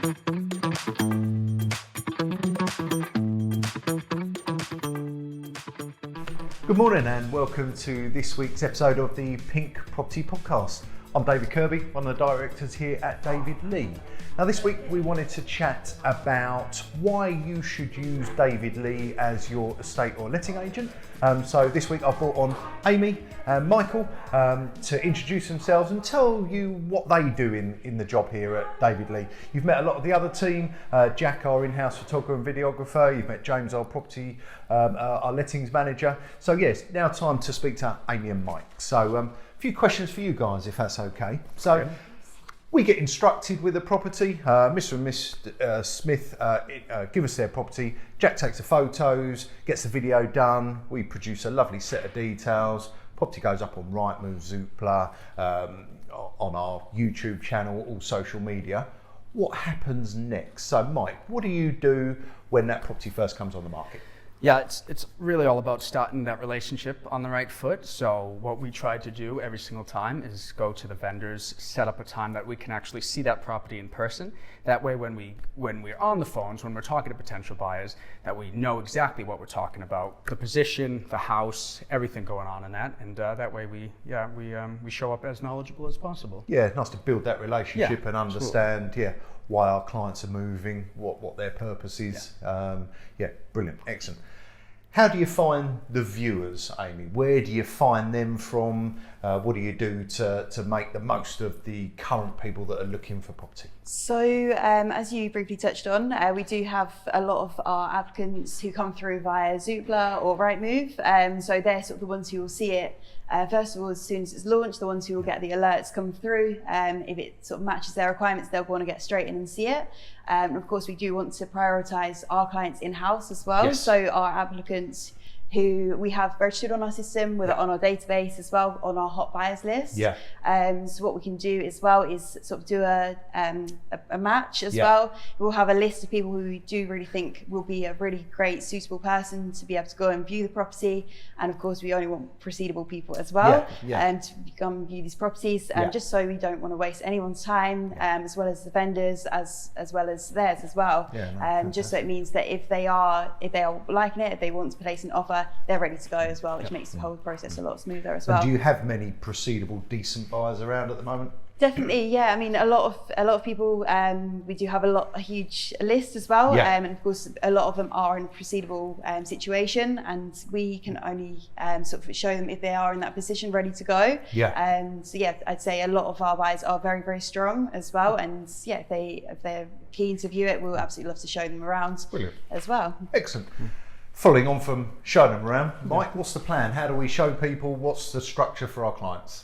Good morning and welcome to this week's episode of the Pink Property Podcast. I'm David Kirby, one of the directors here at David Lee. Now this week we wanted to chat about why you should use David Lee as your estate or letting agent. So this week I've brought on Amy and Michael to introduce themselves and tell you what they do in the job here at David Lee. You've met a lot of the other team, Jack, our in-house photographer and videographer. You've met James, our property, our lettings manager. So yes, now time to speak to Amy and Mike. So a few questions for you guys, if that's okay. So we get instructed with a property. Mr. and Miss Smith give us their property. Jack takes the photos, gets the video done. We produce a lovely set of details. Property goes up on Rightmove, Zoopla, on our YouTube channel, all social media. What happens next? So Mike, what do you do when that property first comes on the market? Yeah, it's really all about starting that relationship on the right foot. So what we try to do every single time is go to the vendors, set up a time that we can actually see that property in person. That way when we're on the phones, when we're talking to potential buyers, that we know exactly what we're talking about, the position, the house, everything going on in that. And that way we show up as knowledgeable as possible. Yeah, nice to build that relationship and understand why our clients are moving, what their purpose is. Brilliant, excellent. How do you find the viewers, Amy? Where do you find them from? What do you do to make the most of the current people that are looking for property? So as you briefly touched on, we do have a lot of our applicants who come through via Zoopla or Rightmove. So they're sort of the ones who will see it first of all as soon as it's launched, the ones who will get the alerts come through. If it sort of matches their requirements, they'll want to get straight in and see it. And of course, we do want to prioritise our clients in-house as well. Yes. So our applicants who we have registered on our system, on our database as well, on our hot buyers list. So what we can do as well is sort of do a match as well. We'll have a list of people who we do really think will be a really great, suitable person to be able to go and view the property. And of course, we only want proceedable people as well to come view these properties, just so we don't want to waste anyone's time, as well as the vendors, as well as theirs as well. Just so it means that if they are liking it, if they want to place an offer, they're ready to go as well, which makes the whole process a lot smoother as well. And do you have many proceedable, decent buyers around at the moment? Definitely, yeah. I mean, a lot of people. We do have a huge list as well, and of course, a lot of them are in a proceedable situation, and we can only sort of show them if they are in that position, ready to go. I'd say a lot of our buyers are very, very strong as well, and if they're keen to view it, we'll absolutely love to show them around as well. Excellent. Following on from showing them around, Mike, what's the plan? How do we show people? What's the structure for our clients?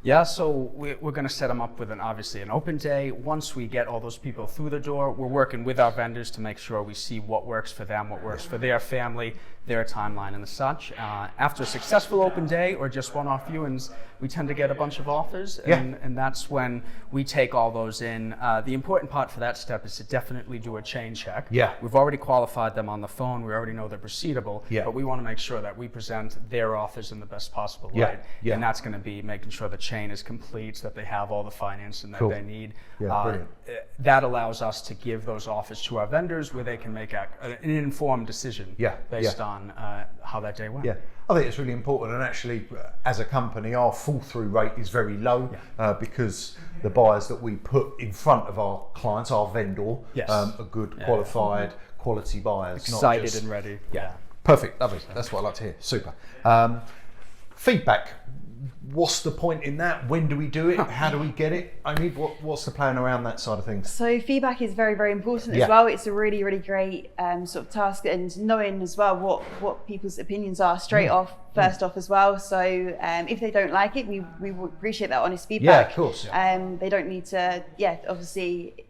Yeah, so we're going to set them up with obviously an open day. Once we get all those people through the door, we're working with our vendors to make sure we see what works for them, what works for their family, their timeline and such. After a successful open day or just one-off viewings, we tend to get a bunch of offers, and that's when we take all those in. The important part for that step is to definitely do a chain check. We've already qualified them on the phone. We already know they're proceedable, but we want to make sure that we present their offers in the best possible light. And that's going to be making sure the chain is complete, so that they have all the financing that they need. That allows us to give those offers to our vendors where they can make an informed decision based on how that day went. I think it's really important, and actually as a company our fall-through rate is very low because the buyers that we put in front of our clients, our vendor, are good, qualified, quality buyers. Excited not just, and ready. Perfect, lovely. That's what I like to hear. Super. Feedback. What's the point in that? When do we do it? How do we get it? I mean, what's the plan around that side of things? So feedback is very, very important as well. It's a really, really great sort of task, and knowing as well what people's opinions are straight off, first off as well. So if they don't like it, we would appreciate that honest feedback. Yeah, of course. They don't need to, obviously,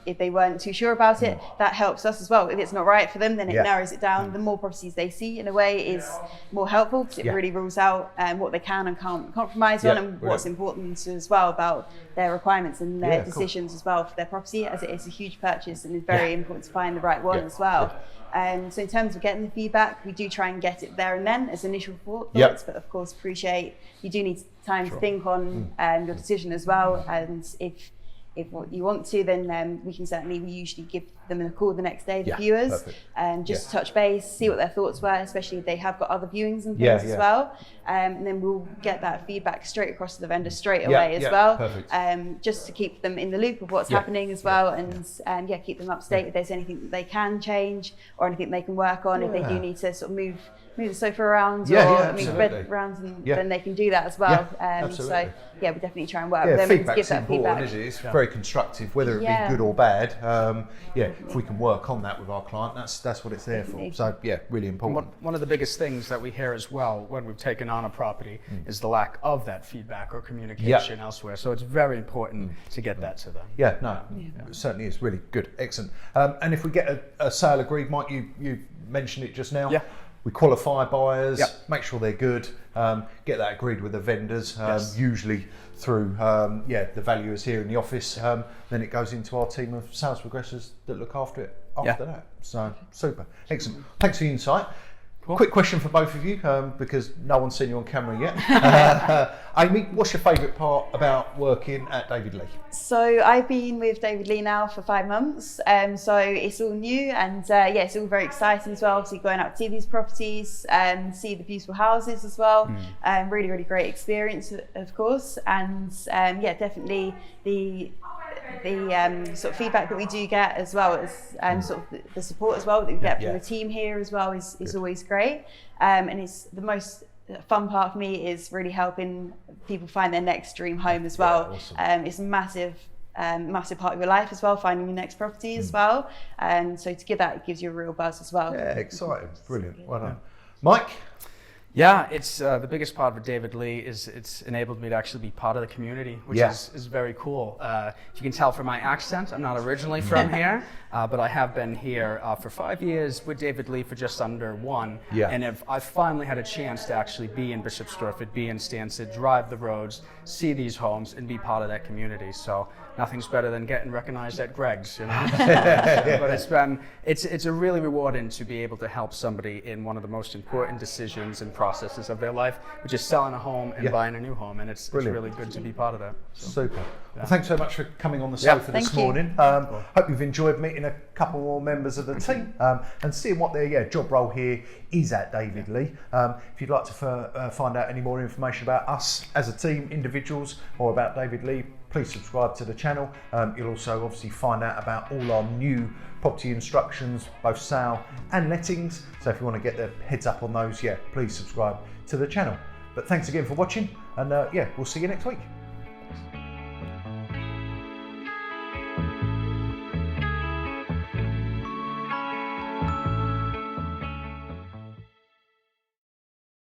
if they weren't too sure about it, that helps us as well. If it's not right for them, then it narrows it down. The more properties they see, in a way, is more helpful, because it really rules out what they can and can't compromise on, and what's important as well about their requirements and their decisions as well for their property, as it is a huge purchase and it's very important to find the right one as well. So in terms of getting the feedback, we do try and get it there and then as initial thoughts, but of course appreciate you do need time to think on your decision as well. And if if you want to, then we usually give them a call the next day, the viewers, just to touch base, see what their thoughts were, especially if they have got other viewings and things as well. And then we'll get that feedback straight across to the vendor straight away as well, just to keep them in the loop of what's happening as well, and keep them up to date if there's anything that they can change or anything they can work on. If they do need to sort of move the sofa around or move the bed around, and then they can do that as well. So we definitely try and work with them and give that feedback. Isn't it? It's very constructive, whether it be good or bad. If we can work on that with our client, that's what it's there for. So really important. One of the biggest things that we hear as well when we've taken on a property is the lack of that feedback or communication elsewhere. So it's very important to get that to them. It certainly is really good, excellent. And if we get a sale agreed, Mike, you mentioned it just now. We qualify buyers, make sure they're good, get that agreed with the vendors, usually through the valuers here in the office. Then it goes into our team of sales progressors that look after it after that. So super, excellent. Thanks for the insight. Cool. Quick question for both of you, because no one's seen you on camera yet. Amy, what's your favourite part about working at David Lee? So I've been with David Lee now for 5 months, so it's all new, and it's all very exciting as well. Obviously going out to see these properties, see the beautiful houses as well. Really, really great experience, of course, and definitely the sort of feedback that we do get, as well as sort of the support as well that we get from the team here as well, is always great. And it's the most fun part for me is really helping people find their next dream home as well. Awesome. It's a massive part of your life as well, finding your next property as well. So to give that, it gives you a real buzz as well. Yeah, exciting, brilliant, well done. Mike? Yeah, it's the biggest part of David Lee is it's enabled me to actually be part of the community, which is very cool. If you can tell from my accent, I'm not originally from here, but I have been here for 5 years, with David Lee for just under 1. And I've finally had a chance to actually be in Bishop Stortford, be in Stansted, drive the roads, see these homes, and be part of that community. So nothing's better than getting recognized at Greg's, But it's a really rewarding to be able to help somebody in one of the most important decisions and processes of their life, which is selling a home and buying a new home, and it's really good to be part of that. So, super. Well, thanks so much for coming on the sofa this morning. Hope you've enjoyed meeting a couple more members of the team and seeing what their job role here is at David Lee. If you'd like to find out any more information about us as a team, individuals, or about David Lee, please subscribe to the channel. You'll also obviously find out about all our new property instructions, both sale and lettings. So if you want to get the heads up on those, please subscribe to the channel. But thanks again for watching, and we'll see you next week.